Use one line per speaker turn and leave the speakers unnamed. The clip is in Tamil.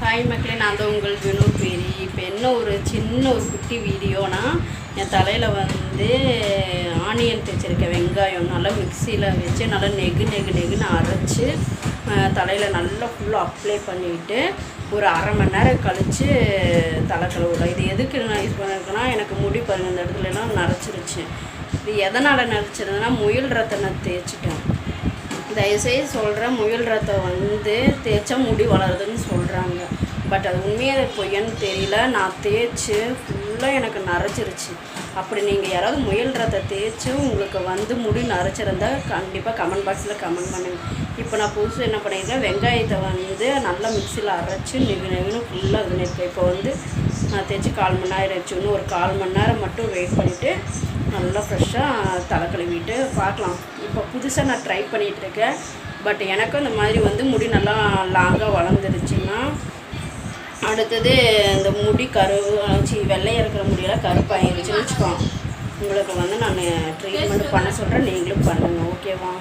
ஹாய் மக்களே, நான் தான் உங்கள் வினோத் பேரி. இப்போ என்ன ஒரு சின்ன ஒரு குட்டி வீடியோனா, என் தலையில் வந்து ஆனியன் தைச்சிருக்கேன். வெங்காயம் நல்லா மிக்சியில் வச்சு நல்லா நெகுன்னு அரைச்சி தலையில் நல்லா ஃபுல்லாக அப்ளை பண்ணிவிட்டு ஒரு அரை மணி நேரம் கழித்து தலை கழுவுறேன். இது எதுக்கு நான் யூஸ் பண்ணியிருக்கேன்னா, எனக்கு முடி பாருங்கள் இந்த இடத்துலலாம் நரைச்சிருச்சு. இது எதனால் நரைச்சிருந்தேன்னா, முயல் ரத்தனை தேய்ச்சிட்டேன். தயவுசெய்து சொல்கிறேன், முயல் ரத்தம் வந்து தேய்ச்சா முடி வளருதுன்னு சொல்கிறாங்க. பட் அது உண்மையாக பொய்யன்னு தெரியல. நான் தேய்ச்சி ஃபுல்லாக எனக்கு நரைச்சிருச்சு. அப்படி நீங்கள் யாராவது முயல் ரத்தம் தேய்ச்சி உங்களுக்கு வந்து முடி நரைச்சிருந்தால் கண்டிப்பாக கமெண்ட் பாக்ஸில் கமெண்ட் பண்ணுங்கள். இப்போ நான் புதுசு என்ன பண்ணியிருக்கேன், வெங்காயத்தை வந்து நல்லா மிக்சியில் அரைச்சி நெகுன்னு ஃபுல்லாக இது பண்ணியிருக்கேன். இப்போ வந்து நான் தேய்ச்சி 1/4 மணி நேரம் ஆயிடுச்சு. இன்னும் ஒரு 1/4 மணி நேரம் மட்டும் வெயிட் பண்ணிவிட்டு நல்லா ஃப்ரெஷ்ஷாக தலை கழுவிட்டு பார்க்கலாம். இப்போ புதுசாக நான் ட்ரை பண்ணிகிட்ருக்கேன். பட் எனக்கும் இந்த மாதிரி வந்து முடி நல்லா லாங்காக வளர்ந்துருச்சுன்னா, அடுத்தது இந்த முடி வெள்ளையாக இருக்கிற முடியெல்லாம் கருப்பாயிருச்சுன்னு வச்சுக்கோங்க. உங்களுக்கு வந்து நான் ட்ரீட்மெண்ட் பண்ண சொல்கிறேன், நீங்களும் பண்ணுங்கள். ஓகேவா?